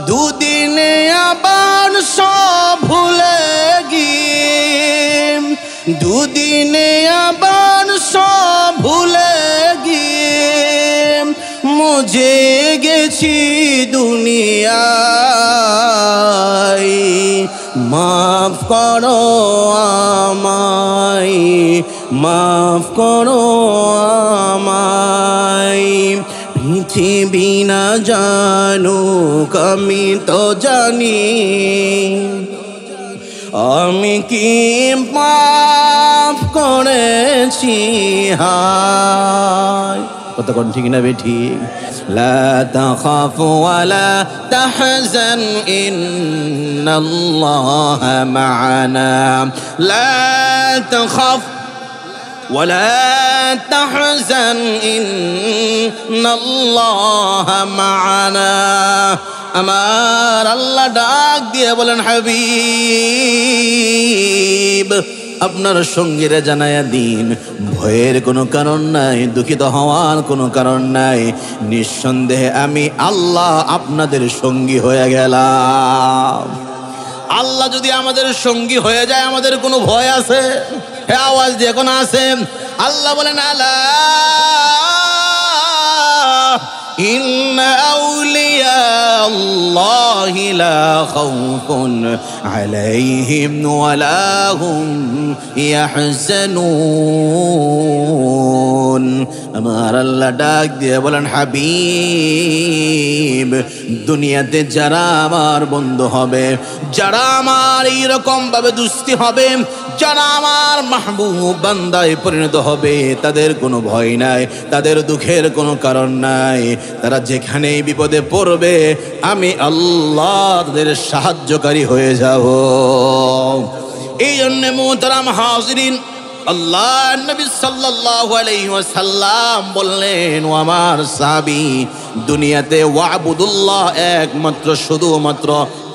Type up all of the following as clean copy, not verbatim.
দুদিনে আবার সব ভুলে গিয়ে, দুদিনে আবার সব ভুলে গিয়ে মুঝে গেছি দুনিয়ায়। মাফ করো আমায়, মাফ করো আমায়। পৃথিবী না জানুক আমি তো জানি, আমি কি মাফ করেছি হায়। কতক্ষণ ঠিক না বেঠিক? লা তাখাফ ওয়ালা তাহজান ইন্নাল্লাহা মা'ানা। লা তাখাফ ولا تحزن إن الله معنا। আমার আল্লাহ ডাক দিয়ে বলেন, হাবিব আপনার সঙ্গীরা জানায়া দিন, ভয়ের কোনো কারণ নাই, দুঃখিত হওয়ার কোনো কারণ নাই। নিঃসন্দেহে আমি আল্লাহ আপনাদের সঙ্গী হয়ে গেলাম। আল্লাহ যদি আমাদের সঙ্গী হয়ে যায় আমাদের কোনো ভয় আছে? হ্যাঁ, আওয়াজ দিয়ে এখন আছে। আল্লাহ বলেন, আলা ইন্না আউলিয়া আল্লাহি লা খাউফুন আলাইহিম ওয়ালা হুম ইয়াহজানুন। আমার আল্লাহ ডাক দিয়ে বলেন, হাবিব দুনিয়াতে যারা আমার বন্ধু হবে, যারা আমার এইরকম ভাবে দুস্তি হবে, যারা আমার মাহবুব বান্দায় পরিণত হবে, তাদের কোনো ভয় নাই, তাদের দুঃখের কোনো কারণ নাই। তারা যেখানেই বিপদে পড়বে আমি আল্লাহ তাদের সাহায্যকারী হয়ে যাব। এই জন্য মুহতারাম হাজিরিন, আল্লাহ নবী সাল্লাল্লাহু আলাইহি ওয়াসাল্লাম বললেন, ও আমার সাহাবী, দুনিয়াতে ওয়াবুদুল্লাহ একমাত্র শুধুমাত্র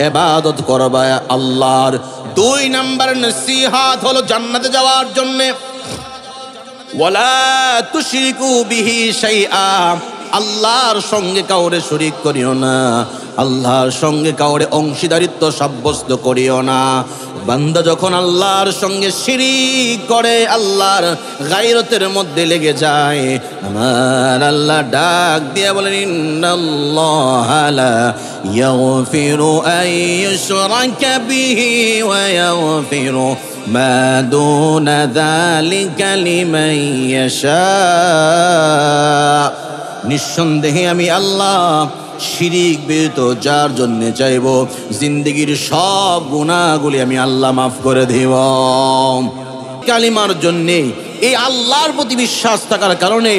ইবাদত করবা আল্লাহর। 2 নাম্বার নসিহত হলো জান্নাতে যাওয়ার জন্য, ওয়ালা তুশরিকু বিহি শাইআ, আল্লাহর সঙ্গে কাউরে শরীক করিও না, আল্লাহর সঙ্গে কাউরে অংশীদারিত্ব সাব্যস্ত করিও না। বান্দা যখন আল্লাহর সঙ্গে শিরিক করে, আল্লাহর গায়রতের মধ্যে লেগে যায়, আমার আল্লাহ ডাক দিয়ে বলেন, ইন্নাল্লাহা লা ইয়াগফিরু আন ইউশরাকা বিহি ওয়া ইয়াগফিরু মা দুনা যালিকা লিমান ইয়াশা। নিঃসন্দেহে আমি আল্লাহ শিরিক ব্যতীত যার জন্য চাইব, জিন্দগির সব গুনাহগুলি আমি আল্লাহ মাফ করে দেব। কালিমার জন্য, এই আল্লাহর প্রতি বিশ্বাস থাকার কারণে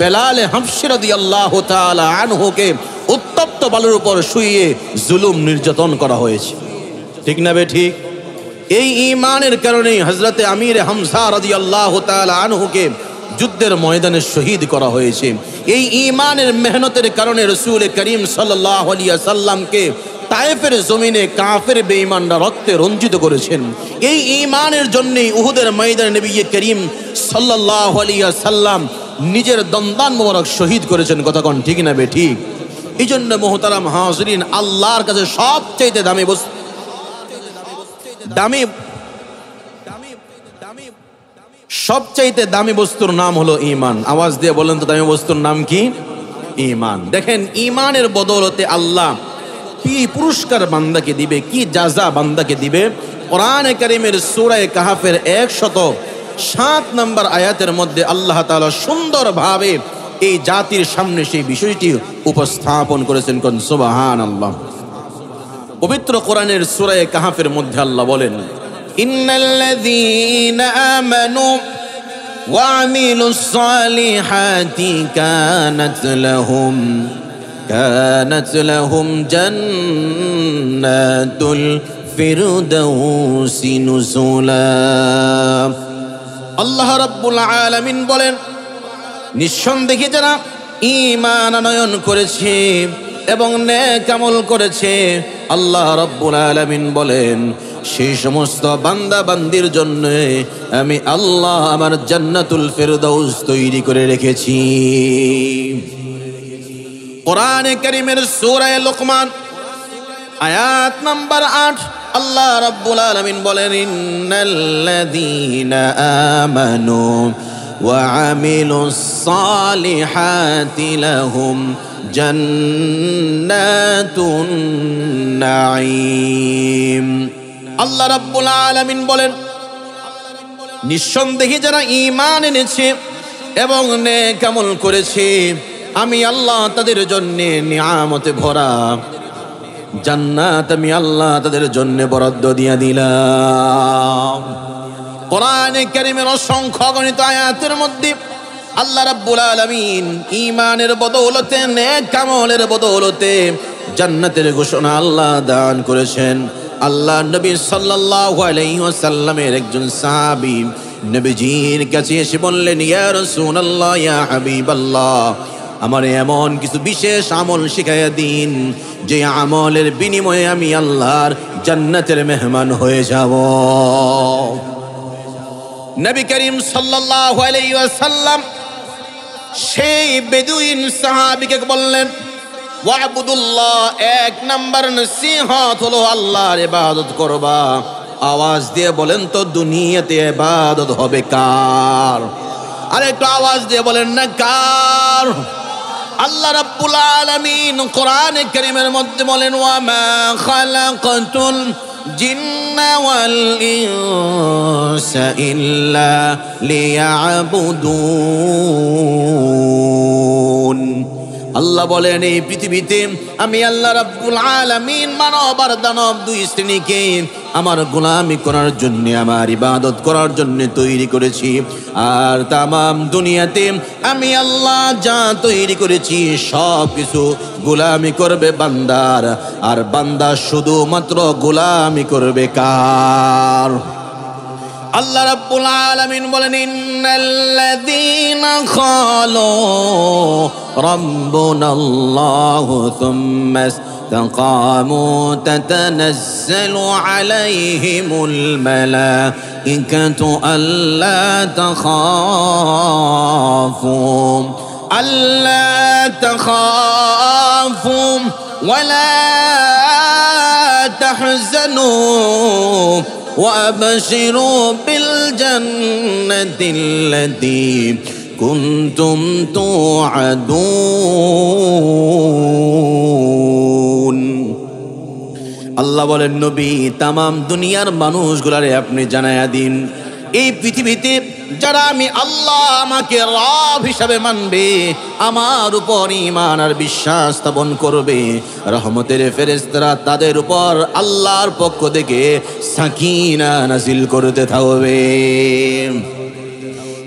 বেলাল হাবশী রাদিয়াল্লাহু তাআলা আনহুকে উত্তপ্ত বালুর উপর শুইয়ে জুলুম নির্যাতন করা হয়েছে। ঠিক না বে ঠিক? এই ঈমানের কারণে হযরতে আমির হামজা রাদিয়াল্লাহু তাআলা আনহুকে যুদ্ধের ময়দানে শহীদ করা হয়েছে। এই ঈমানের মেহনতের কারণে রাসূল করিম সাল্লাল্লাহু আলাইহি ওয়াসাল্লামকে তায়েফের জমিনে কাফের বেঈমানরা রক্তে রঞ্জিত করেছেন। এই ঈমানের জন্যই উহুদের ময়দানে নবী করিম সাল্লাল্লাহু আলাইহি ওয়াসাল্লাম নিজের দন্দান মোবারক শহীদ করেছেন। কথা কোন ঠিক না বে ঠিক? এই জন্য মুহতারাম হাজিরিন, আল্লাহর কাছে সবচেয়ে সবচাইতে দামি বস্তুর নাম হলো ঈমান। আওয়াজ দিয়ে বলেন তো, দামি বস্তুর নাম কি? ঈমান। দেখেন, ঈমানের বদৌলতে আল্লাহ কি পুরস্কার বান্দাকে দিবে, কি জাযা বান্দাকে দিবে। কোরআনে কারীমের সূরা কাহফের 107 নম্বর আয়াতের মধ্যে আল্লাহ তাআলা সুন্দরভাবে এই জাতির সামনে সেই বিষয়টি উপস্থাপন করেছেন। কোন সুবহানাল্লাহ। পবিত্র কোরআনের সূরা কাহফের মধ্যে আল্লাহ বলেন, ইন্নাল্লাযীনা আমানু ওয়া আমিলুস সালিহাতি কানাত লাহুম জান্নাতুল ফিরদাউসি নুজুলা। আল্লাহ রাব্বুল আলামিন বলেন, নিঃসন্দেহে যারা ঈমান আনয়ন করেছে এবং নেক আমল করেছে, আল্লাহ রাব্বুল আলামিন বলেন, সেই সমস্ত বান্দা বান্দির জন্য আমি আল্লাহ আমার জান্নাতুল ফিরদাউস তৈরি করে রেখেছি। কোরআনে কারীমের সূরা লুকমান আয়াত নাম্বার 8 আল্লাহ রাব্বুল আলামিন বলেন ইন্নাল্লাযীনা আমানু ওয়া আমিলুস সালিহাতি লাহুম জান্নাতুন নাঈম। আল্লাহ রাব্বুল আলামিন বলেন নিঃসন্দেহে যারা ঈমান এনেছে এবং নেক আমল করেছে আমি আল্লাহ তাদের জন্য নিয়ামতে ভরা জান্নাত আমি আল্লাহ তাদের জন্য বরাদ্দ দিয়ে দিলাম। কোরআনে কারীমের অসংখ্য গণিত আয়াতের মধ্যে আল্লাহ রাব্বুল আলামিন ঈমানের বদৌলতে নেক আমলের বদৌলতে জান্নাতের ঘোষণা আল্লাহ দান করেছেন। আল্লাহ নবী সাল্লাল্লাহু আলাইহি ওয়াসাল্লামের একজন সাহাবী নবীজির কাছে এসে বললেন ইয়া রাসূলুল্লাহ ইয়া হাবিবাল্লাহ আমার এমন কিছু বিশেষ আমল শিখাইয়া দিন যে আমলের বিনিময়ে আমি আল্লাহর জান্নাতের মেহমান হয়ে যাব। নবী করিম সাল্লাল্লাহু আলাইহি ওয়াসাল্লাম সেই বেদুইন সাহাবীকে বললেন ওয়াবুদুল্লাহ এক নাম্বার নসিহত হলো আল্লাহর ইবাদত করবা। আওয়াজ দিয়ে বলেন তো দুনিয়াতে ইবাদত হবে কার? আর একটু আওয়াজ দিয়ে বলেন না কার? আল্লাহ রাব্বুল আলামিন কোরআনে কারীমের মধ্যে বলেন ওয়া মা খালাকাতুল জিন্না ওয়াল ইনসা ইল্লা লিয়াবুদুন। আল্লাহ বলেন এই পৃথিবীতে আমি আল্লাহ রাব্বুল আলামিন মানব আর দানব দুই শ্রেণীকে আমার গোলামি করার জন্য আমার ইবাদত করার জন্য তৈরি করেছি। আর তামাম দুনিয়াতে আমি আল্লাহ যা তৈরি করেছি সব কিছু গোলামি করবে বান্দার, আর বান্দা শুধুমাত্র গোলামি করবে কার? আল্লাহ রাব্বুল আলামিন বলেন ইন্নাল্লাযীনা ক্বালু রাব্বুনাল্লাহু থুম্মা ইসতাকামু তাতানাজ্জালু আলাইহিমুল মালাঈকাতু আল্লা তাখাফু ওয়ালা তাহজানু وأبشروا بالجنة التي كنتم توعدون। আল্লাহ বলেন নবী তামাম দুনিয়ার মানুষগুলারে আপনি জানায়া দিন এই পৃথিবীতে যারা আমি আল্লাহ আমাকে রব হিসাবে মানবে, আমার উপর ঈমান আর বিশ্বাস স্থাপন করবে, রহমতের ফেরেশতারা তাদের উপর আল্লাহর পক্ষ থেকে সাকিনা নাজিল করতে থাকবে।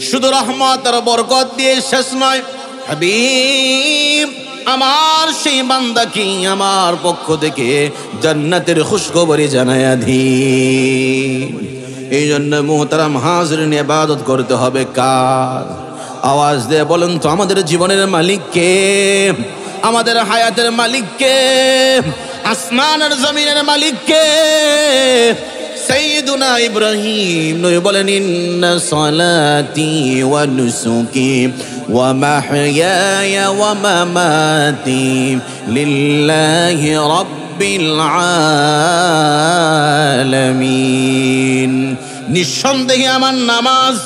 শুধু রহমত আর বরকত দিয়ে শেষ নয়, হাবিব আমার সেই বান্দাকে আমার পক্ষ থেকে জান্নাতের খুশখবরি জানায়া দিন। এই জন্য মুহতারাম হাজরিন ইবাদত করতে হবে কার? আওয়াজ দিয়ে বলেন তো আমাদের জীবনের মালিক কে? আমাদের হায়াতের মালিক কে? আসমান আর জমিনের মালিক কে? সাইয়্যিদুনা ইব্রাহিম নবী বলেন ইন্না সালাতি ওয়া নুসুকি ওয়া মাহইয়ায়া ওয়া মামাতি লিল্লাহি রাব্বিল আলামিন। নিঃসন্দেহে আমার নামাজ,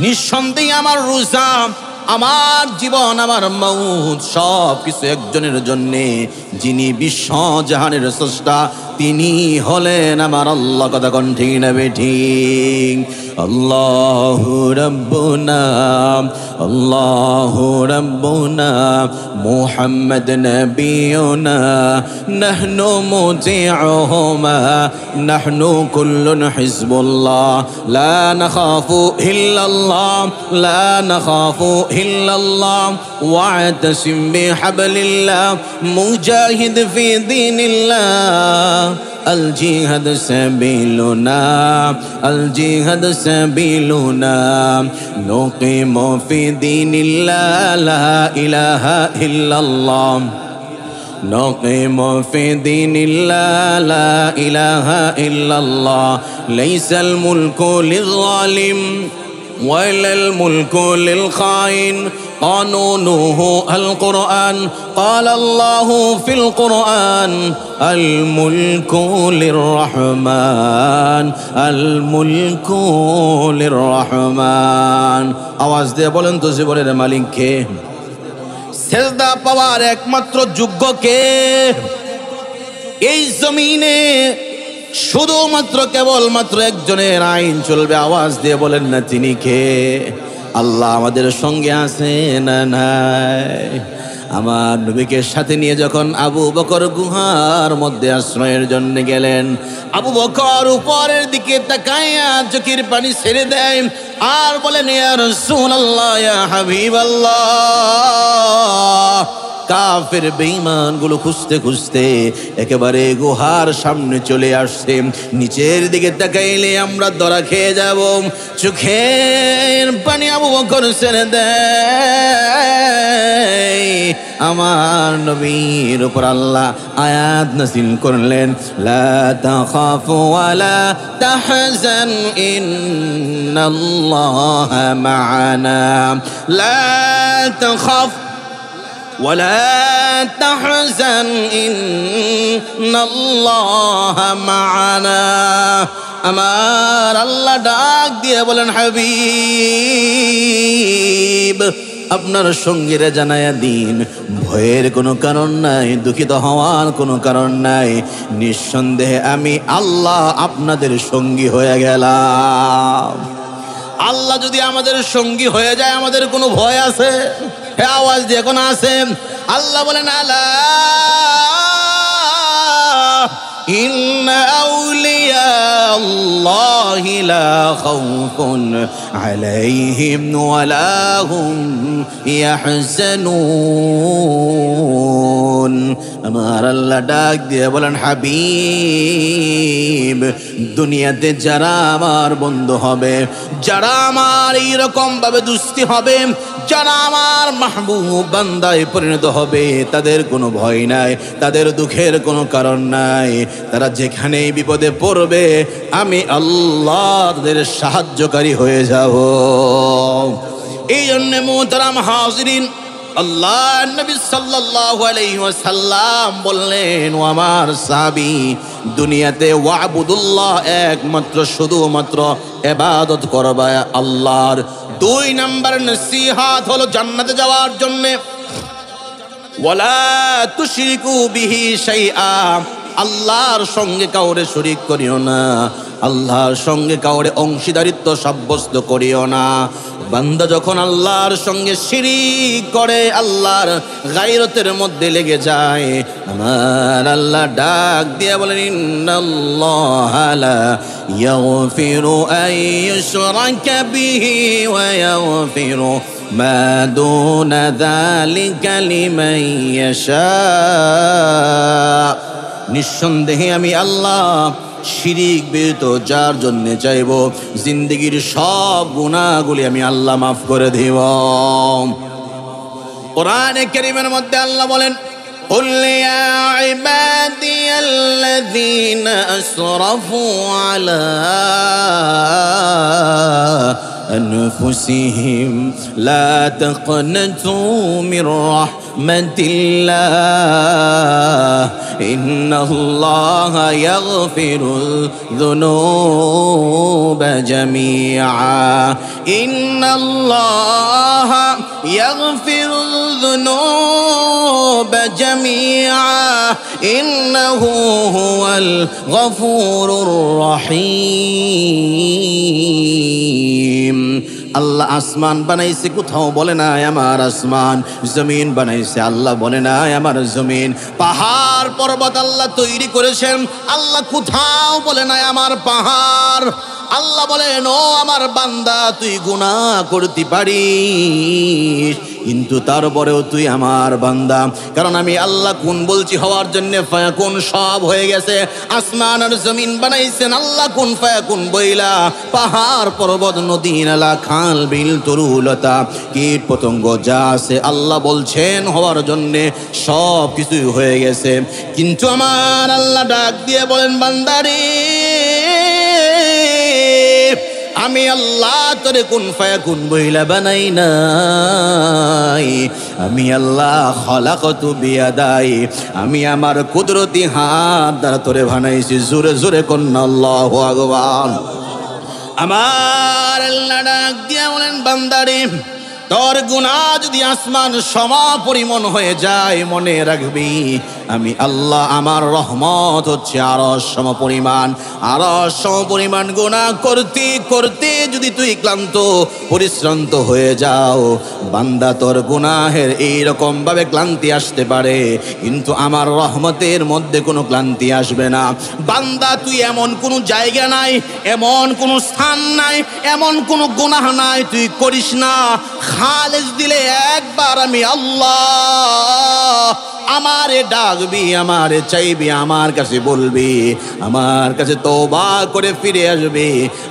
নিঃসন্দেহে আমার রোজা, আমার জীবন, আমার মৌত সব কিছু একজনের জন্যে, যিনি বিশ্ব জাহানের স্রষ্টা তিনি হলেন আমার আল্লাহ। কথা কোন ঠিক না বেঠিক? আল্লাহু রাব্বুনা আল্লাহু রাব্বুনা মুহাম্মদ নবিয়ুনা নাহনু মুতিউহুমা নাহনু কুল্লুন হিজবুল্লাহ লা নাখাফু ইল্লাল্লাহ লা নাখাফু ইল্লাল্লাহ ওয়া'তাসিম বিহাবলিল্লাহ মুজাহিদ ফি দীনিল্লাহ الجهاد سبيلنا الجهاد سبيلنا نقيم في دين الله لا إله إلا الله نقيم في دين الله لا إله إلا الله ليس الملك للظالم ولا الملك للخائن قانونه القرآن قال الله في القرآن الملك للرحمن الملك للرحمن আওয়াজ দিয়ে বলেন তো জীবনের মালিক কে? সেজদা পাওয়ার একমাত্র যোগ্য কে? এই জমিনে শুধুমাত্র কেবলমাত্র একজনের আইন চলবে, আওয়াজ দিয়ে বলেন না তিনি কে? আল্লাহ আমাদের সঙ্গে আছে না নাই? আমার নবীকে সাথে নিয়ে যখন আবু বকর গুহার মধ্যে আশ্রয়ের জন্য গেলেন, আবু বকর উপরের দিকে তাকায়া চোখের পানি ছেড়ে দেয় আর বলেন, ইয়া রাসূলুল্লাহ, ইয়া হাবিবাল্লাহ। কাফের বেঈমান গুলো খুঁজতে খুঁজতে একেবারে গুহার সামনে চলে আসছে। নিচের দিকে তাকাইলে আমরা ধরা খেয়ে যাব। চোখের পানি আবু বকর ছেড়ে দেয়। আমার নবীর উপর আল্লাহ আয়াত নাযিল করলেন, লা তাখাফু ওয়া লা তাহজান ইন্নাল্লাহা মা'ানা। লা তাখাফ ولا تحزن إن الله معنا। আমার আল্লাহ ডাক দিয়ে বলেন, হাবিব আপনার সঙ্গীরা জানায়া দিন, ভয়ের কোনো কারণ নাই, দুঃখিত হওয়ার কোনো কারণ নাই। নিঃসন্দেহে আমি আল্লাহ আপনাদের সঙ্গী হয়ে গেলাম। আল্লাহ যদি আমাদের সঙ্গী হয়ে যায় আমাদের কোনো ভয় আছে? হ্যাঁ, আওয়াজ দিয়ে এখন আছে। আল্লাহ বলেন, আলা ইন্না আউলিয়া আল্লাহি লা খাউফুন আলাইহিম ওয়া লা হুম ইয়াহজানুন। আমার আল্লাহ ডাক দিয়ে বলেন, হাবিব দুনিয়াতে যারা আমার বন্ধু হবে, যারা আমার এইরকম ভাবে দুস্তি হবে, যারা আমার মাহবুব বান্দায় পরিণত হবে, তাদের কোনো ভয় নাই, তাদের দুঃখের কোনো কারণ নাই। তারা যেখানেই বিপদে পড়বে আমি আল্লাহ তাদের সাহায্যকারী হয়ে যাব। এই জন্য মুহতারাম হাজিরিন, আল্লাহ নবী সাল্লাল্লাহু আলাইহি ওয়াসাল্লাম বললেন, ও আমার সাহাবী, দুনিয়াতে ওয়াবুদুল্লাহ একমাত্র শুধুমাত্র ইবাদত করবা আল্লাহর। 2 নাম্বার নসিহত হলো জান্নাতে যাওয়ার জন্য, ওয়ালা তুশরিকু বিহি শাইআ। আল্লাহর সঙ্গে কাউরে শরীক করিও না, আল্লাহর সঙ্গে কাউরে অংশীদারিত্ব সাব্যস্ত করিও না। বান্দা যখন আল্লাহর সঙ্গে শিরিক করে, আল্লাহর গায়রতের মধ্যে লেগে যায়, আমার আল্লাহ ডাক দিয়ে বলেন, ইন্নাল্লাহা লা ইয়াগফিরু আন ইউশরাকা বিহি ওয়া ইয়াগফিরু মা দুনা যালিকা লিমান ইয়াশা। নিঃসন্দেহে আমি আল্লাহ শিরিক বিরত যার জন্য চাইব, জিন্দগির সব গুনাহগুলি আমি আল্লাহ মাফ করে দিব। কোরআনে কারীমের মধ্যে আল্লাহ বলেন, قل يا عبادي الذين أسرفوا على أنفسهم لا تقنطوا من رحمة الله إن الله يغفر الذنوب جميعا إن الله يغفر الذنوب جميعا إنه هو الغفور الرحيم। আল্লাহ আসমান বানাইছে, কোথাও বলে না আমার আসমান। জমিন বানাইছে, আল্লাহ বলে না আমার জমিন। পাহাড় পর্বত আল্লাহ তৈরি করেছেন, আল্লাহ কোথাও বলে না আমার পাহাড়। আল্লাহ বলেন, ও আমার বান্দা, তুই গুনাহ করতে পারিস, কিন্তু তারপরেও তুই আমার বান্দা। কারণ আমি আল্লাহ কোন বলছি হওয়ার জন্য ফায়াকুন সব হয়ে গেছে। আসমান আর জমিন বানাইছেন আল্লাহ কোন ফায়াকুন বইলা। পাহাড় পর্বত নদী নালা খাল বিল তরুলতা কীট পতঙ্গ যা আছে আল্লাহ বলছেন হওয়ার জন্য সব কিছুই হয়ে গেছে। কিন্তু আমার আল্লাহ ডাক দিয়ে বলেন, বান্দারে আমি আল্লাহ তোরে কুন ফায়াকুন বইলা বানাই নাই, আমি আল্লাহ খলাকতু বিয়াদাই, আমি আমার কুদরতি হাত দ্বারা তোরে বানাইছি। জোরে জোরে কন্না আল্লাহু আকবার। আমার আল্লাহ ডাক দিয়া বলেন, বান্দারে তোর গুনাহ যদি আসমান সম পরিমাণ হয়ে যায়, মনে রাখবি আমি আল্লাহ আমার রহমত হচ্ছে আরশ সম পরিমাণ। আরশ সম পরিমাণ গুনাহ করতে করতে যদি তুই ক্লান্ত পরিশ্রান্ত হয়ে যাও, বান্দা তোর গুনাহের এইরকম ভাবে ক্লান্তি আসতে পারে, কিন্তু আমার রহমতের মধ্যে কোনো ক্লান্তি আসবে না। বান্দা তুই এমন কোনো জায়গা নাই, এমন কোনো স্থান নাই, এমন কোনো গুনাহ নাই তুই করিস না, খালেস দিলে একবার আমি আল্লাহ আমারে ডাকবি, আমারে চাইবি, আমার কাছে বলবি, আমার কাছে তওবা করে ফিরে আসবি,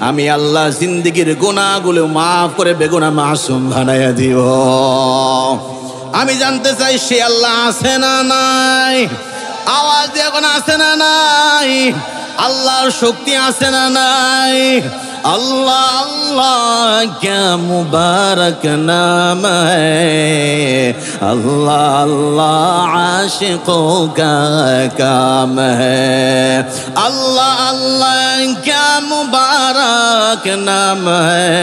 আমি আল্লাহ জিন্দেগির গুনাহগুলো মাফ করে বেগুনাহ মাসুম বানাইয়া দিব। আমি জানতে চাই সে আল্লাহ আছে না নাই? আওয়াজ দিয়ে এখন আছে না নাই? আল্লাহর শক্তি আছে না নাই? अल्लाह अल्लाह क्या मुबारक नाम है, अल्लाह अल्लाह आशिकों का काम है, अल्लाह अल्लाह क्या मुबारक नाम है,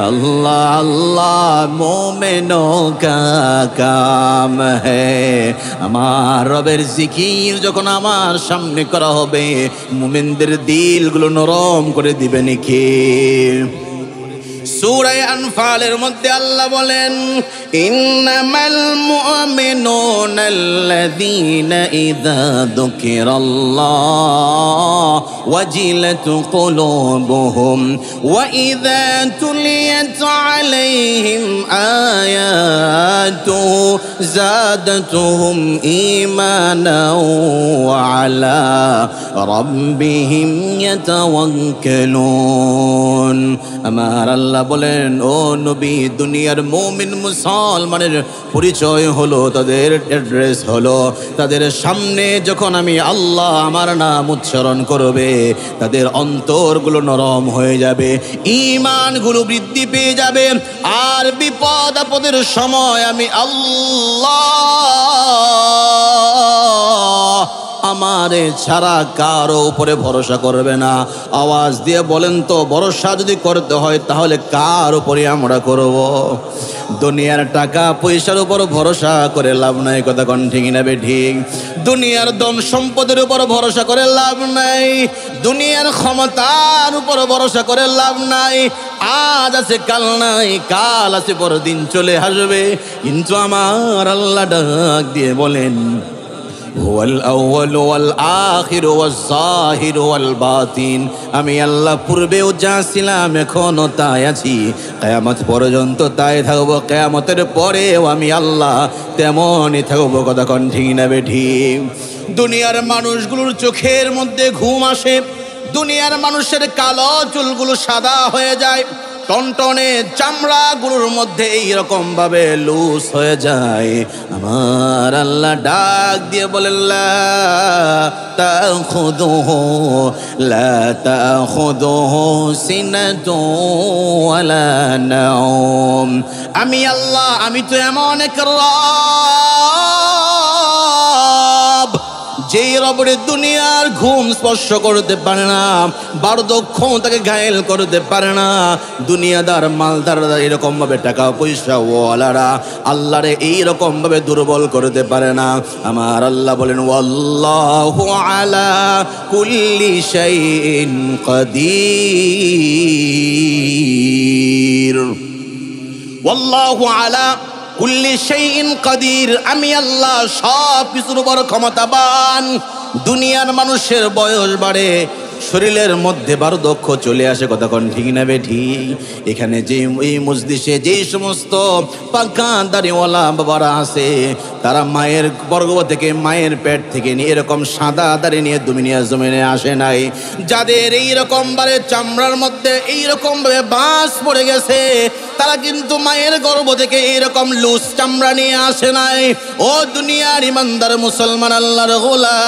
अल्लाह अल्लाह मोमिनों का काम है। আমার রবের জিকির যখন আমার সামনে করা হবে, মুমিনদের দিলগুলো নরম করে দিবেন কে? সূরা আনফালের মধ্যে আল্লাহ বলেন, ইন্নামাল মুমিনুনা আল্লাযীনা ইযা যুকিরাল্লাহ ওয়াজিলাত কুলুবুহুম ওয়া ইযা তুলিয়াত আলাইহিম আয়াতুহু যাদাতুহুম ঈমানান ওয়া আলা রাব্বিহিম ইয়াতাওয়াক্কালুন। আমার আল্লাহ বলেন, ও নবী, দুনিয়ার মুমিন মুসলমানের পরিচয় হলো, তাদের অ্যাড্রেস হলো, তাদের সামনে যখন আমি আল্লাহ আমার নাম উচ্চারণ করবে, তাদের অন্তরগুলো নরম হয়ে যাবে, ঈমানগুলো বৃদ্ধি পেয়ে যাবে, আর বিপদ আপদের সময় আমি আল্লাহ আমারে ছাড়া কারো উপরে ভরসা করবে না। আওয়াজ দিয়ে বলেন তো, ভরসা যদি করতে হয় তাহলে কার উপরে আমরা করব? দুনিয়ার টাকা পয়সার উপর ভরসা করে লাভ নাই, কথা কোন ঠিক না ঠিক? দুনিয়ার ধন সম্পদের উপর ভরসা করে লাভ নাই, দুনিয়ার ক্ষমতার উপর ভরসা করে লাভ নাই। আজ আছে কাল নাই, কাল আছে পরদিন চলে আসবে, কিন্তু আমার আল্লাহ ডাক দিয়ে বলেন, হুয়াল আউয়াল ওয়াল আখির ওয়াজ যাহির ওয়াল বাতিন। আমি আল্লাহ পূর্বেও যা ছিলাম এখনো তাই আছি, কিয়ামত পর্যন্ত তাই থাকবো, কিয়ামতের পরেও আমি আল্লাহ তেমনই থাকবো, কথা কোন ঠিক না বেঠিক? দুনিয়ার মানুষগুলোর চোখের মধ্যে ঘুম আসে, দুনিয়ার মানুষের কালো চুলগুলো সাদা হয়ে যায়, টনটনে চামড়াগুলোর মধ্যে এইরকম ভাবে লুজ হয়ে যায়। আমার আল্লাহ ডাক দিয়ে বলেন, লা তাখুযুহু সিনাতুন ওয়ালা নাওম। আমি আল্লাহ, আমি তো এমন এক রব, যেই রবের দুনিয়ার ঘুম স্পর্শ করতে পারে না, বার্ধক্য তাকে ঘায়েল করতে পারে না। দুনিয়াদার মালদাররা এরকম ভাবে টাকা পয়সা ওয়ালারা আল্লাহরে এইরকম ভাবে দুর্বল করতে পারে না। আমার আল্লাহ বলেন, ওয়াল্লাহু আলা কুল্লি শাইইন কাদির, ওয়াল্লাহু আলা কুল্লি শাইইন কাদির। আমি আল্লাহ সব কিছুর উপর ক্ষমতাবান। দুনিয়ার মানুষের বয়স বাড়ে, শরীরের মধ্যে বার্ধক্য চলে আসে, কথা কোন ঠিক না বেঠিক? এখানে যে এই মজলিসে যে সমস্ত পাকা দাড়িওয়ালা বাবারা আছে, তারা মায়ের গর্ভ থেকে, মায়ের পেট থেকে নিয়ে এরকম সাদা দাড়ি নিয়ে দুনিয়া জমিনে আসে নাই। যাদের এইরকম ভাবে চামড়ার মধ্যে এইরকম ভাবে বাঁশ পড়ে গেছে, তারা কিন্তু মায়ের গর্ভ থেকে এইরকম লুজ চামড়া নিয়ে আসে নাই। ও দুনিয়ার ইমানদার মুসলমান আল্লাহর গোলাম,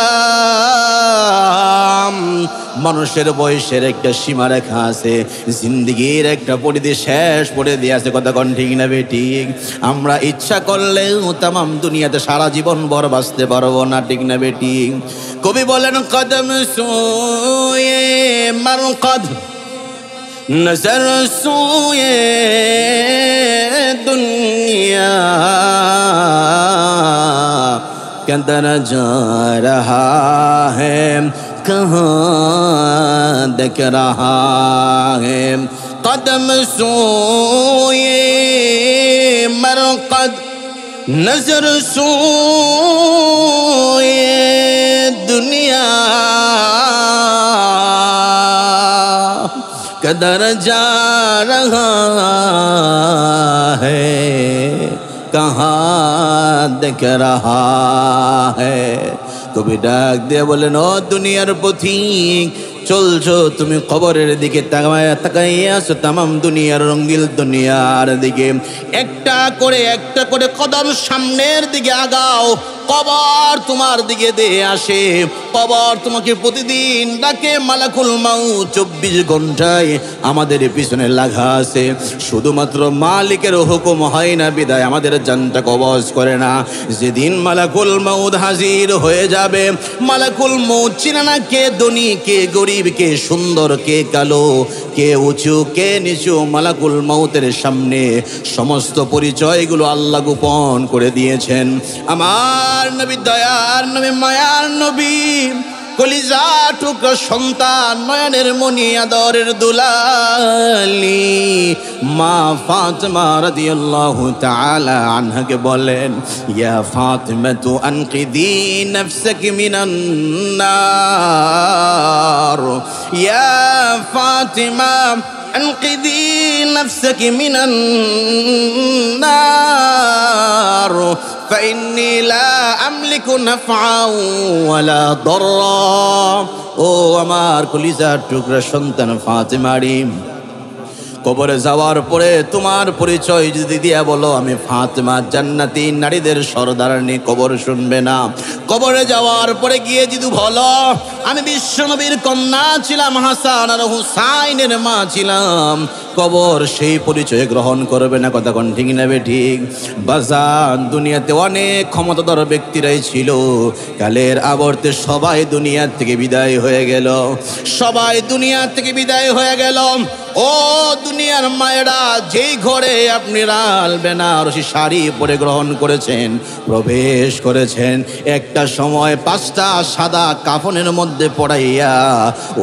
মানুষের বয়সের একটা সীমারেখা আছে, জিন্দিগির একটা পরিধি শেষ করে দিয়ে আছে, কথা কোন ঠিক না বেঠিক? আমরা ইচ্ছা করলেও তামাম দুনিয়াতে সারা জীবন ভর বাঁচতে পারবো না, ঠিক না বেঠিক? কবি বলেন কদম সোয়ে মারকদ नजर सोए दुनिया के अंदर जा रहा है, कहाँ देख रहा है? कदम सोए मरकद नजर सोए दुनिया कदर जा रहा है, कहाँ देख रहा है? কবি ডাক দিয়ে বলেন, ও দুনিয়ার পথিক, চলছো তুমি কবরের দিকে তাকাইয়া আছো, তামাম দুনিয়ার রঙ্গিল দুনিয়ার দিকে। একটা করে কদম সামনের দিকে আগাও, কবর তোমার দিকে দিয়ে আসে। কবর তোমাকে প্রতিদিন ডাকে, মালাকুল মাউত 24 ঘন্টায় আমাদের পিছনে লাগা আছে। শুধুমাত্র মালিকের হুকুম হয় না বিদায় আমাদের জানটা কবজ করে না। যেদিন মালাকুল মাউত হাজির হয়ে যাবে, মালাকুল মাউত চিনে না কে ধনী কে গরিব, কে সুন্দর কে কালো, কে উঁচু কে নিচু। মালাকুল মাউতের সামনে সমস্ত পরিচয়গুলো আল্লাহ গোপন করে দিয়েছেন। আমার নবী, দয়ার নবী, মায়ার নবী, কলিজা টুকরা সন্তান, নয়নের মনি, আদরের দুলালি মা ফাতিমা রাদিয়াল্লাহু তাআলা আনহাকে বলেন, ইয়া ফাতিমাতু আনকিদি নাফসাকি মিনান নার, ইয়া ফাতিমা আনকিদি নাফসাকি মিনান নার, فإني لا أملك نفعا ولا ضرا। ও আমার কলিজার টুকরা সন্তান ফাতেমারি, কবরে যাওয়ার পরে তোমার পরিচয় যদি দিয়া বলো আমি ফাতেমা, জান্নাতি নারীদের সরদারনি, কবর শুনবে না। কবরে যাওয়ার পরে গিয়ে যদি বলো আমি বিশ্বনবীর কন্যা ছিলাম, হাসান আর হুসাইনের মা ছিলাম, কবর সেই পরিচয় গ্রহণ করবে না, কথা কোন ঠিক না বেঠিক? বাজান, দুনিয়াতে অনেক ক্ষমতাধর ব্যক্তিরাই ছিল, কালের আবর্তে সবাই দুনিয়া থেকে বিদায় হয়ে গেল, সবাই দুনিয়া থেকে বিদায় হয়ে গেল। ও দুনিয়ার মায়েরা, যেই ঘরে আপনি লাল বেনারসি শাড়ি পরে গ্রহণ করেছেন, প্রবেশ করেছেন, একটা সময় 5টা সাদা কাফনের মধ্যে পড়াইয়া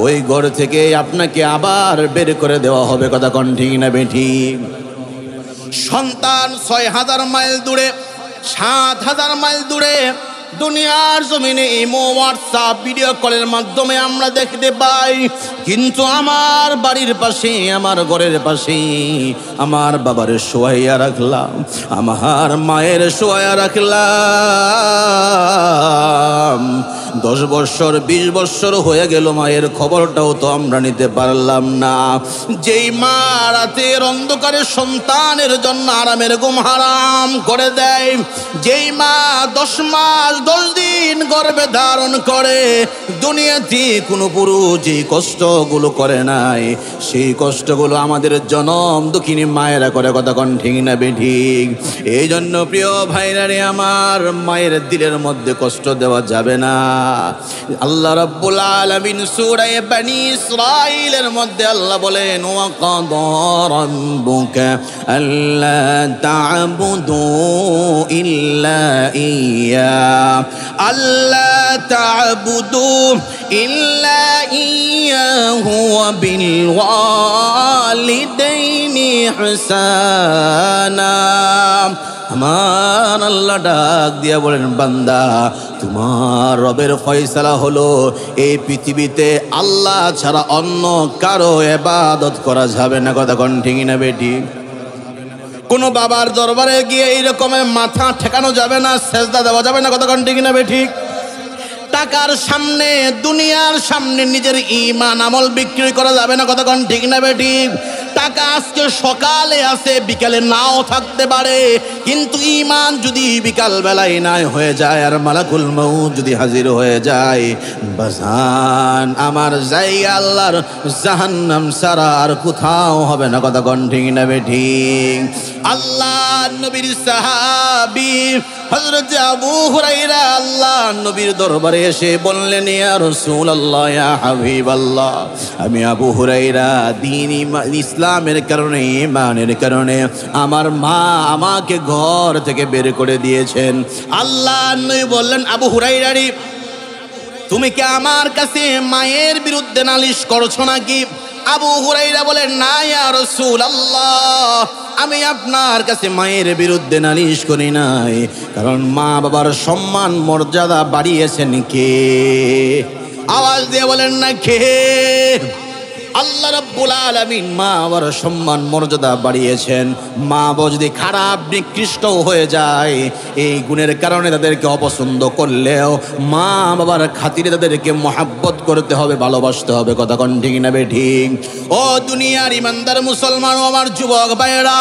ওই ঘর থেকে আপনাকে আবার বের করে দেওয়া হবে, কথা কোন ঠিক না বেঠিক? সন্তান 6000 মাইল দূরে, 7000 মাইল দূরে, দুনিয়ার জমিনে ইমো, হোয়াটসঅ্যাপ, ভিডিও কলের মাধ্যমে আমরা দেখতে পাই, কিন্তু আমার বাড়ির পাশে, আমার ঘরের পাশে আমার বাবার শোয়াইয়া রাখলাম, আমার মায়ের শোয়াইয়া রাখলাম। 10 বছর 20 বছর হয়ে গেল, মায়ের খবরটাও তো আমরা নিতে পারলাম না। যেই মা রাতের অন্ধকারে সন্তানের জন্য আরামের ঘুম হারাম করে দেয়, যেই মা 10 মাস 10 দিন গর্ভে ধারণ করে, দুনিয়াতে কোনো পুরুষ যে কষ্টগুলো করে নাই, সেই কষ্টগুলো আমাদের জনম দুঃখিনী মায়েরা করে, কথা কোন ঠিক না বেঠিক? এই জন্য প্রিয় ভাইরা রে আমার, মায়ের দিলের মধ্যে কষ্ট দেওয়া যাবে না। আল্লাহ রাব্বুল আলামিন সূরা বনী ইসরাঈলের মধ্যে আল্লাহ বলেন, ওয়া কাদা রাব্বুকা আল্লা তা'বুদু ইল্লা ইয়্যা, আল্লা তা'বুদু ইল্লা ইয়্যাহু ওয়া বিল ওয়ালিদাইনি ইহসানা। আমার আল্লাহ ডাক দিয়া বলেন, বান্দা, তোমার রবের ফয়সালা হলো এই পৃথিবীতে আল্লাহ ছাড়া অন্য কারো ইবাদত করা যাবে না, কথা কোন ঠিক না বেটি? কোনো বাবার দরবারে গিয়ে এইরকমের মাথা ঠেকানো যাবে না, সেজদা দেওয়া যাবে না, কথা কোন ঠিক না বেটি? টাকার সামনে, দুনিয়ার সামনে নিজের ঈমান আমল বিক্রি করা যাবে না, কথা কোন ঠিক না বেটি? টাকা আজকে সকালে আছে, বিকালে নাও থাকতে পারে, কিন্তু ঈমান যদি বিকাল বেলায় নাই হয়ে যায় আর মালাকুল মউত যদি হাজির হয়ে যায়, বাজান আমার জায়গা আল্লাহর জাহান্নাম ছাড়া আর কোথাও হবে না। কথা কোন ঠিক না বেঠিক? আল্লাহ নবীর সাহাবী হযরত আবু হুরায়রা আল্লাহ নবীর দরবারে এসে বললেন, ইয়া রাসূলুল্লাহ, ইয়া হাবিবাল্লাহ, আমি আবু হুরায়রা দ্বীন ইসলামের কারণে, ঈমানের কারণে আমার মা আমাকে ঘর থেকে বের করে দিয়েছেন। আল্লাহ নবী বললেন, আবু হুরায়রা রে, তুমি কি আমার কাছে মায়ের বিরুদ্ধে নালিশ করছো নাকি? আবু হুরায়রা বলেন, না ইয়া রাসূলুল্লাহ, আমি আপনার কাছে মায়ের বিরুদ্ধে নালিশ করি নাই, কারণ মা বাবার সম্মান মর্যাদা বাড়িয়েছেন কে? আওয়াজ দিয়ে বলেন না কে? আল্লাহ রাব্বুল আলামিন মা বাবার সম্মান মর্যাদা বাড়িয়েছেন। মা বাবা যদি খারাপ নিকৃষ্ট হয়ে যায়, এই গুণের কারণে তাদেরকে অপছন্দ করলেও মা বাবার খাতিরে তাদেরকে মহাব্বত করতে হবে, ভালোবাসতে হবে। কথা কোন ঠিক না বেঠিক? ও দুনিয়ার ইমানদার মুসলমান ও আমার যুবক ভাইয়েরা,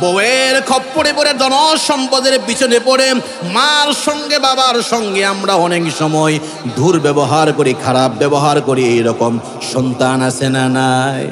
বউয়ের খপ্পরে পড়ে, ধন সম্পদের পিছনে পড়ে, মার সঙ্গে বাবার সঙ্গে আমরা অনেক সময় দুর্ব্যবহার করি, খারাপ ব্যবহার করি। এরকম সন্তান আছে না নাই?